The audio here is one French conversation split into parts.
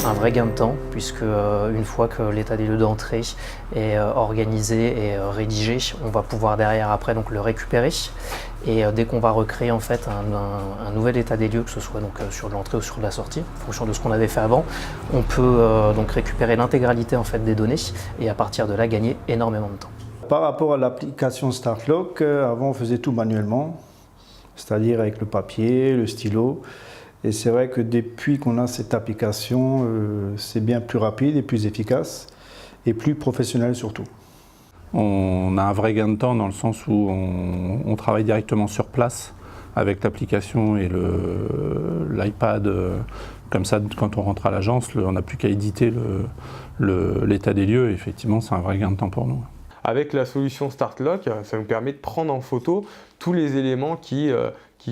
Un vrai gain de temps, puisque une fois que l'état des lieux d'entrée est organisé et rédigé, on va pouvoir derrière après donc le récupérer. Et dès qu'on va recréer en fait un nouvel état des lieux, que ce soit donc sur l'entrée ou sur la sortie, en fonction de ce qu'on avait fait avant, on peut donc récupérer l'intégralité en fait des données et à partir de là gagner énormément de temps. Par rapport à l'application StartLock, avant on faisait tout manuellement, c'est-à-dire avec le papier, le stylo. Et c'est vrai que depuis qu'on a cette application, c'est bien plus rapide et plus efficace et plus professionnel surtout. On a un vrai gain de temps dans le sens où on travaille directement sur place avec l'application et l'iPad. Comme ça, quand on rentre à l'agence, on n'a plus qu'à éditer l'état des lieux. Et effectivement, c'est un vrai gain de temps pour nous. Avec la solution StartLock, ça nous permet de prendre en photo tous les éléments qui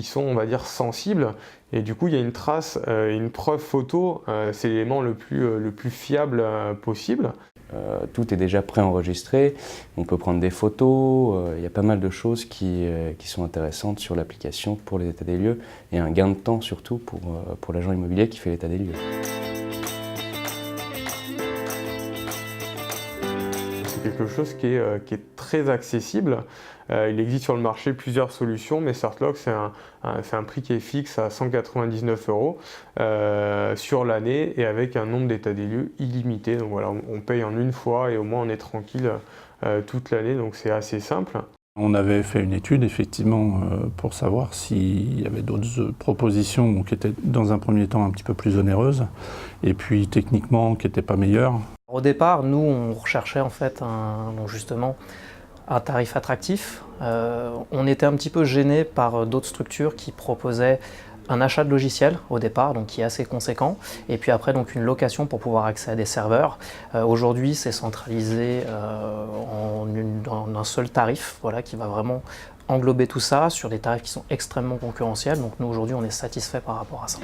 sont, on va dire, sensibles. Et du coup, il y a une trace, une preuve photo, c'est l'élément le plus fiable possible. Tout est déjà préenregistré, on peut prendre des photos, il y a pas mal de choses qui sont intéressantes sur l'application pour les états des lieux et un gain de temps surtout pour l'agent immobilier qui fait l'état des lieux. C'est quelque chose qui est très accessible. Il existe sur le marché plusieurs solutions, mais StartLock, c'est un prix qui est fixe à 199 € sur l'année et avec un nombre d'états des lieux illimité. Donc voilà, on paye en une fois et au moins on est tranquille toute l'année, donc c'est assez simple. On avait fait une étude effectivement pour savoir s'il y avait d'autres propositions qui étaient dans un premier temps un petit peu plus onéreuses et puis techniquement qui n'étaient pas meilleures. Au départ, nous on recherchait en fait justement un tarif attractif. On était un petit peu gêné par d'autres structures qui proposaient un achat de logiciel au départ, donc qui est assez conséquent, et puis après donc une location pour pouvoir accéder à des serveurs. Aujourd'hui, c'est centralisé en un seul tarif, voilà, qui va vraiment englober tout ça sur des tarifs qui sont extrêmement concurrentiels. Donc nous aujourd'hui, on est satisfait par rapport à ça.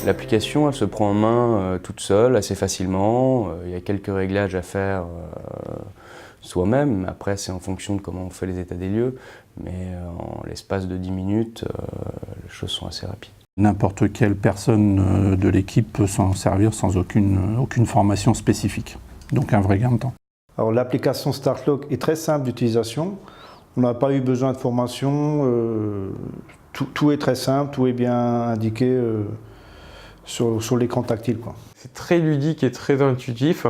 L'application, elle se prend en main toute seule, assez facilement. Il y a quelques réglages à faire soi-même. Après, c'est en fonction de comment on fait les états des lieux. Mais en l'espace de 10 minutes, les choses sont assez rapides. N'importe quelle personne de l'équipe peut s'en servir sans aucune formation spécifique. Donc un vrai gain de temps. Alors l'application StartLock est très simple d'utilisation. On n'a pas eu besoin de formation. Tout est très simple, tout est bien indiqué. Sur l'écran tactile. C'est très ludique et très intuitif,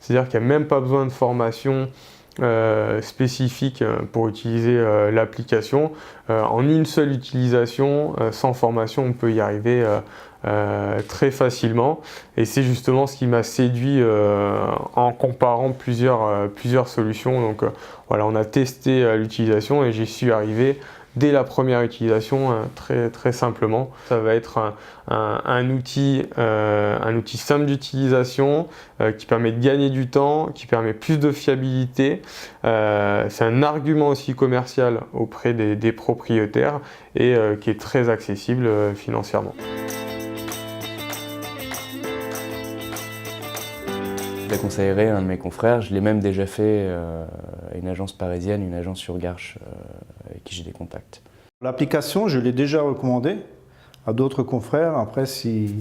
c'est-à-dire qu'il n'y a même pas besoin de formation spécifique pour utiliser l'application. En une seule utilisation, sans formation, on peut y arriver très facilement. Et c'est justement ce qui m'a séduit en comparant plusieurs solutions. Donc voilà, on a testé l'utilisation et j'y suis arrivé dès la première utilisation, très simplement. Ça va être un outil simple d'utilisation qui permet de gagner du temps, qui permet plus de fiabilité. C'est un argument aussi commercial auprès des propriétaires et qui est très accessible financièrement. Je la conseillerais à un de mes confrères, je l'ai même déjà fait à une agence parisienne, une agence sur Garches avec qui j'ai des contacts. L'application, je l'ai déjà recommandée à d'autres confrères. Après, si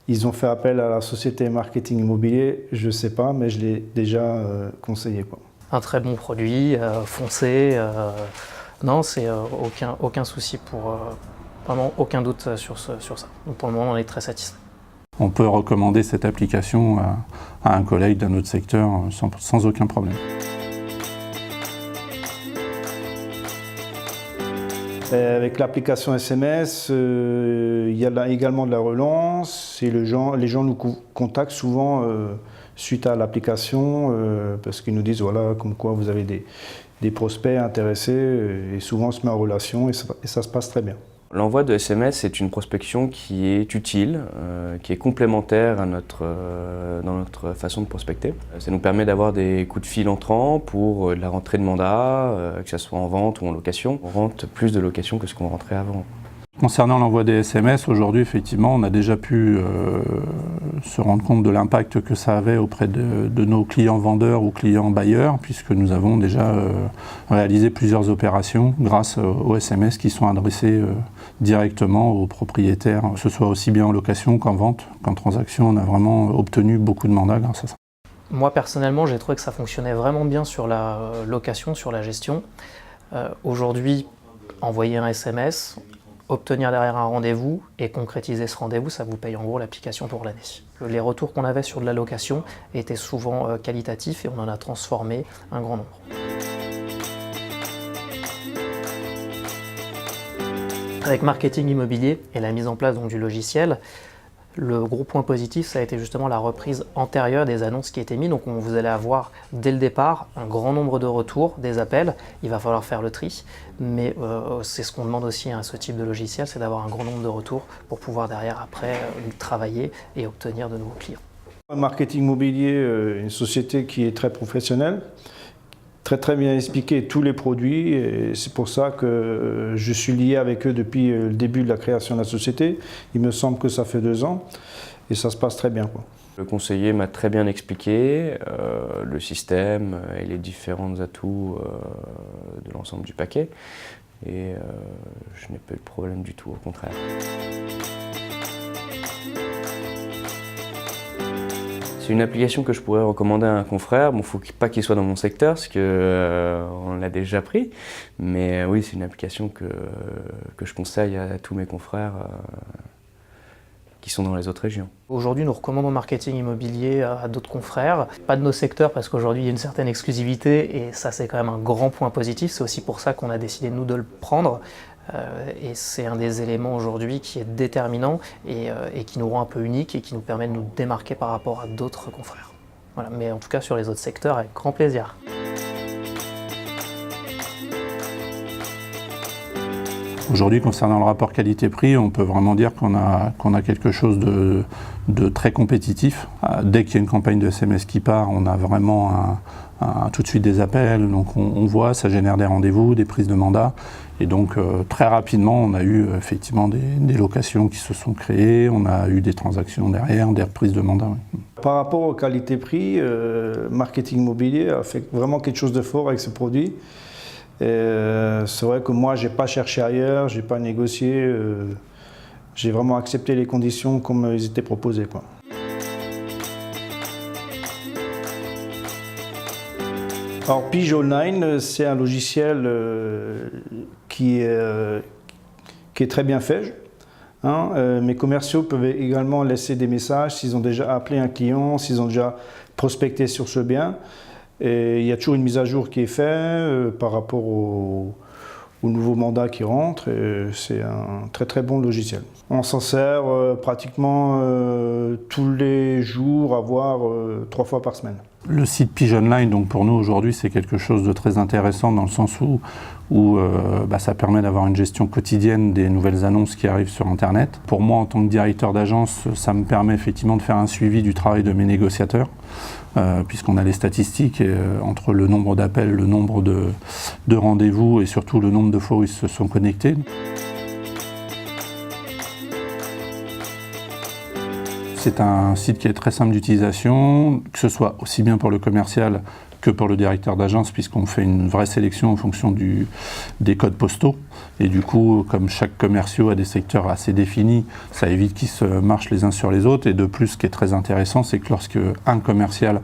ils ont fait appel à la société marketing immobilier, je ne sais pas, mais je l'ai déjà conseillé. Un très bon produit, foncé. Non, c'est aucun souci pour vraiment aucun doute sur ça. Donc pour le moment, on est très satisfait. On peut recommander cette application à un collègue d'un autre secteur sans aucun problème. Avec l'application SMS, il y a également de la relance et les gens nous contactent souvent suite à l'application parce qu'ils nous disent voilà, comme quoi vous avez des prospects intéressés et souvent on se met en relation et ça se passe très bien. L'envoi de SMS est une prospection qui est utile, qui est complémentaire à dans notre façon de prospecter. Ça nous permet d'avoir des coups de fil entrants pour la rentrée de mandat, que ce soit en vente ou en location. On rentre plus de locations que ce qu'on rentrait avant. Concernant l'envoi des SMS, aujourd'hui, effectivement, on a déjà pu se rendre compte de l'impact que ça avait auprès de nos clients vendeurs ou clients bailleurs, puisque nous avons déjà réalisé plusieurs opérations grâce aux SMS qui sont adressés directement aux propriétaires, que ce soit aussi bien en location qu'en vente, qu'en transaction. On a vraiment obtenu beaucoup de mandats grâce à ça. Moi, personnellement, j'ai trouvé que ça fonctionnait vraiment bien sur la location, sur la gestion. Aujourd'hui, envoyer un SMS, obtenir derrière un rendez-vous et concrétiser ce rendez-vous, ça vous paye en gros l'application pour l'année. Les retours qu'on avait sur de la location étaient souvent qualitatifs et on en a transformé un grand nombre. Avec marketing immobilier et la mise en place donc, du logiciel, le gros point positif, ça a été justement la reprise antérieure des annonces qui étaient mises. Donc vous allez avoir dès le départ un grand nombre de retours, des appels. Il va falloir faire le tri. Mais c'est ce qu'on demande aussi à ce type de logiciel, c'est d'avoir un grand nombre de retours pour pouvoir derrière après travailler et obtenir de nouveaux clients. Marketing Immobilier, une société qui est très professionnelle, très bien expliqué tous les produits, et c'est pour ça que je suis lié avec eux depuis le début de la création de la société. Il me semble que ça fait 2 ans et ça se passe très bien, quoi. Le conseiller m'a très bien expliqué le système et les différents atouts de l'ensemble du paquet, et je n'ai pas eu de problème du tout, au contraire. C'est une application que je pourrais recommander à un confrère. Bon, faut pas qu'il soit dans mon secteur, parce qu'on l'a déjà pris. Mais oui, c'est une application que je conseille à tous mes confrères qui sont dans les autres régions. Aujourd'hui, nous recommandons marketing immobilier à d'autres confrères. Pas de nos secteurs, parce qu'aujourd'hui, il y a une certaine exclusivité, et ça, c'est quand même un grand point positif. C'est aussi pour ça qu'on a décidé, nous, de le prendre. Et c'est un des éléments aujourd'hui qui est déterminant et qui nous rend un peu unique et qui nous permet de nous démarquer par rapport à d'autres confrères. Voilà, mais en tout cas sur les autres secteurs, avec grand plaisir. Aujourd'hui, concernant le rapport qualité-prix, on peut vraiment dire qu'on a quelque chose de très compétitif. Dès qu'il y a une campagne de SMS qui part, on a vraiment tout de suite des appels, donc on voit, ça génère des rendez-vous, des prises de mandat. Et donc très rapidement, on a eu effectivement des locations qui se sont créées, on a eu des transactions derrière, des reprises de mandat. Oui. Par rapport aux qualité-prix, Marketing Immobilier a fait vraiment quelque chose de fort avec ce produit. C'est vrai que moi, je n'ai pas cherché ailleurs, je n'ai pas négocié, j'ai vraiment accepté les conditions comme ils étaient proposées, quoi. Alors Pige Online, c'est un logiciel qui est très bien fait. Mes commerciaux peuvent également laisser des messages s'ils ont déjà appelé un client, s'ils ont déjà prospecté sur ce bien. Et il y a toujours une mise à jour qui est faite par rapport au nouveau mandat qui rentre. C'est un très bon logiciel. On s'en sert pratiquement tous les jours, voire 3 fois par semaine. Le site Pige Online, donc pour nous aujourd'hui, c'est quelque chose de très intéressant dans le sens où ça permet d'avoir une gestion quotidienne des nouvelles annonces qui arrivent sur Internet. Pour moi, en tant que directeur d'agence, ça me permet effectivement de faire un suivi du travail de mes négociateurs, puisqu'on a les statistiques entre le nombre d'appels, le nombre de rendez-vous et surtout le nombre de fois où ils se sont connectés. C'est un site qui est très simple d'utilisation, que ce soit aussi bien pour le commercial que pour le directeur d'agence, puisqu'on fait une vraie sélection en fonction des codes postaux. Et du coup, comme chaque commercial a des secteurs assez définis, ça évite qu'ils se marchent les uns sur les autres. Et de plus, ce qui est très intéressant, c'est que lorsque un commercial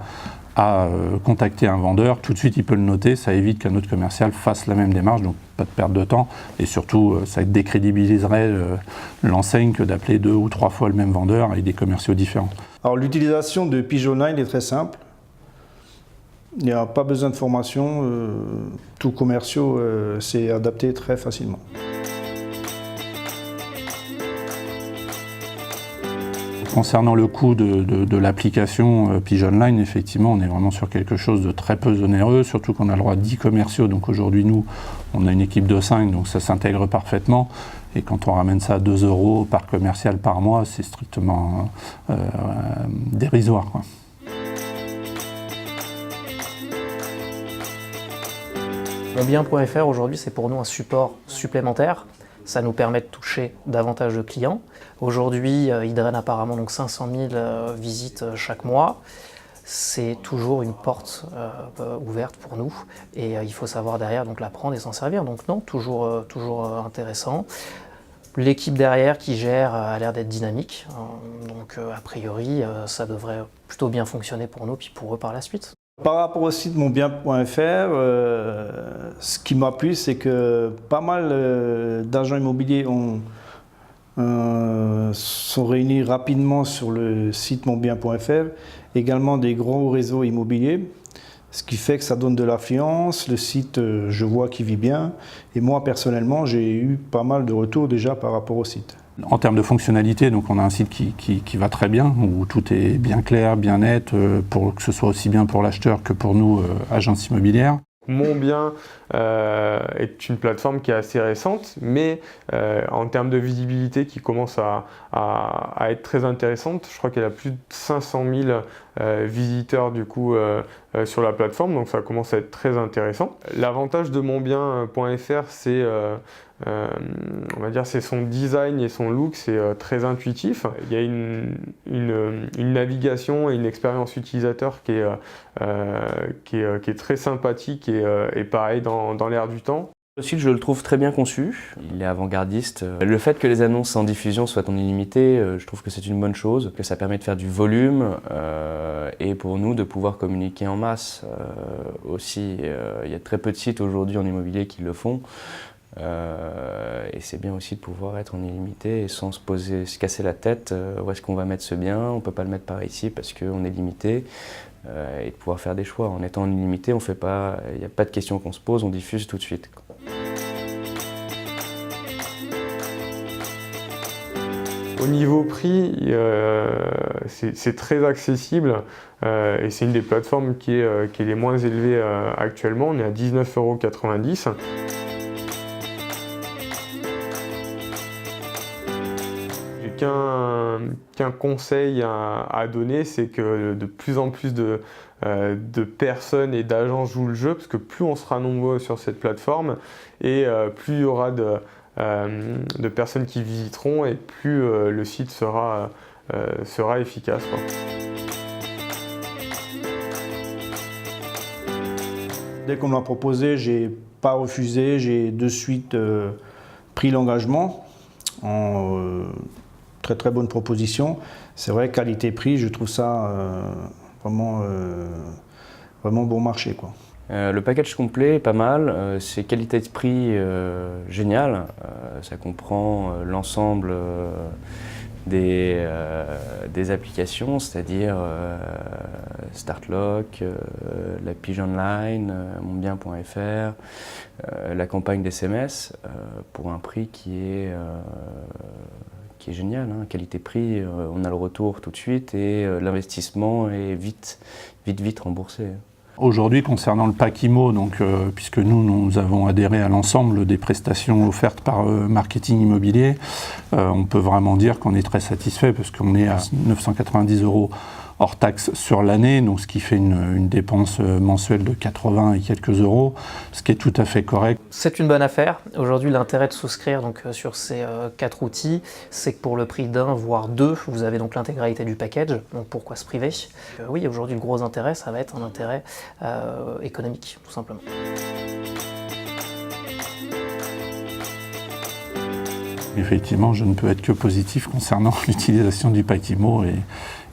a contacté un vendeur, tout de suite il peut le noter, ça évite qu'un autre commercial fasse la même démarche, donc pas de perte de temps, et surtout ça décrédibiliserait l'enseigne que d'appeler 2 ou 3 fois le même vendeur avec des commerciaux différents. Alors l'utilisation de Pige Online est très simple, il n'y a pas besoin de formation, tout commerciaux s'est adapté très facilement. Concernant le coût de l'application Pige Online, effectivement, on est vraiment sur quelque chose de très peu onéreux, surtout qu'on a le droit à 10 commerciaux. Donc aujourd'hui, nous, on a une équipe de 5, donc ça s'intègre parfaitement. Et quand on ramène ça à 2 € par commercial par mois, c'est strictement dérisoire, quoi. Monbien.fr aujourd'hui, c'est pour nous un support supplémentaire Ça nous permet de toucher davantage de clients. Aujourd'hui, ils drainent apparemment donc 500 000 visites chaque mois. C'est toujours une porte ouverte pour nous et il faut savoir derrière donc la prendre et s'en servir. Donc non, toujours intéressant. L'équipe derrière qui gère a l'air d'être dynamique, donc a priori ça devrait plutôt bien fonctionner pour nous puis pour eux par la suite. Par rapport au site monbien.fr, ce qui m'a plu, c'est que pas mal d'agents immobiliers sont réunis rapidement sur le site monbien.fr, également des gros réseaux immobiliers, ce qui fait que ça donne de l'affluence. Le site, je vois qu'il vit bien, et moi personnellement, j'ai eu pas mal de retours déjà par rapport au site. En termes de fonctionnalité, donc on a un site qui va très bien, où tout est bien clair, bien net, pour que ce soit aussi bien pour l'acheteur que pour nous, agences immobilières. Monbien est une plateforme qui est assez récente, mais en termes de visibilité qui commence à être très intéressante. Je crois qu'elle a plus de 500 000 visiteurs du coup sur la plateforme, donc ça commence à être très intéressant. L'avantage de monbien.fr, c'est on va dire c'est son design et son look, c'est très intuitif. Il y a une navigation et une expérience utilisateur qui est très sympathique et pareil dans l'air du temps. Le site, je le trouve très bien conçu, il est avant-gardiste. Le fait que les annonces en diffusion soient en illimité, je trouve que c'est une bonne chose, que ça permet de faire du volume et pour nous de pouvoir communiquer en masse aussi. Il y a très peu de sites aujourd'hui en immobilier qui le font. Et c'est bien aussi de pouvoir être en illimité et sans se casser la tête, où est-ce qu'on va mettre ce bien, on ne peut pas le mettre par ici parce qu'on est limité, et de pouvoir faire des choix. En étant en illimité, on fait pas, il n'y a pas de questions qu'on se pose, on diffuse tout de suite. Au niveau prix, c'est très accessible et c'est une des plateformes qui est les moins élevées actuellement. On est à 19,90 €. Qu'un conseil à donner, c'est que de plus en plus de personnes et d'agents jouent le jeu, parce que plus on sera nombreux sur cette plateforme et plus il y aura de personnes qui visiteront et plus le site sera efficace, quoi. Dès qu'on m'a proposé, j'ai pas refusé, j'ai de suite pris l'engagement en très très bonne proposition. C'est vrai, qualité-prix, je trouve ça vraiment bon marché, quoi. Le package complet est pas mal, c'est qualité de prix génial, ça comprend l'ensemble des applications, c'est-à-dire StartLock, la Pige Online, monbien.fr, la campagne d'SMS, pour un prix qui est génial, hein. Qualité-prix, on a le retour tout de suite et l'investissement est vite remboursé. Aujourd'hui, concernant le pack IMO, donc, puisque nous avons adhéré à l'ensemble des prestations offertes par Marketing Immobilier, on peut vraiment dire qu'on est très satisfait parce qu'on est à 990 € hors taxe sur l'année, donc ce qui fait une dépense mensuelle de 80 et quelques euros, ce qui est tout à fait correct. C'est une bonne affaire. Aujourd'hui, l'intérêt de souscrire donc, sur ces 4 outils, c'est que pour le prix d'un, voire deux, vous avez donc l'intégralité du package, donc pourquoi se priver? Oui, aujourd'hui, le gros intérêt, ça va être un intérêt économique, tout simplement. Effectivement, je ne peux être que positif concernant l'utilisation du pack IMO et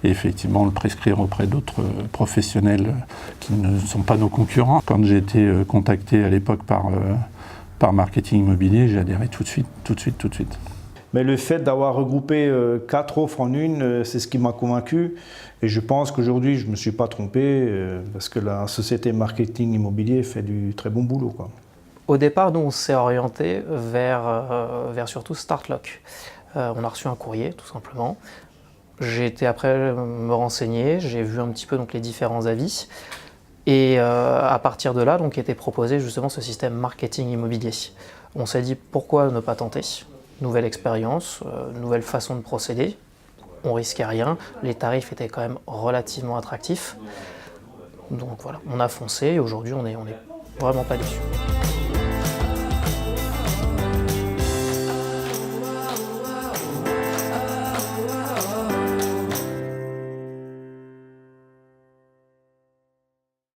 effectivement le prescrire auprès d'autres professionnels qui ne sont pas nos concurrents. Quand j'ai été contacté à l'époque par Marketing Immobilier, j'ai adhéré tout de suite. Mais le fait d'avoir regroupé 4 offres en une, c'est ce qui m'a convaincu. Et je pense qu'aujourd'hui, je ne me suis pas trompé parce que la société Marketing Immobilier fait du très bon boulot, quoi. Au départ, nous, on s'est orienté vers surtout StartLock. On a reçu un courrier, tout simplement. J'ai été après me renseigner, j'ai vu un petit peu donc, les différents avis. Et à partir de là, donc, était proposé justement ce système marketing immobilier. On s'est dit pourquoi ne pas tenter? Nouvelle expérience, nouvelle façon de procéder. On risquait rien, les tarifs étaient quand même relativement attractifs. Donc voilà, on a foncé et aujourd'hui on est vraiment pas déçus.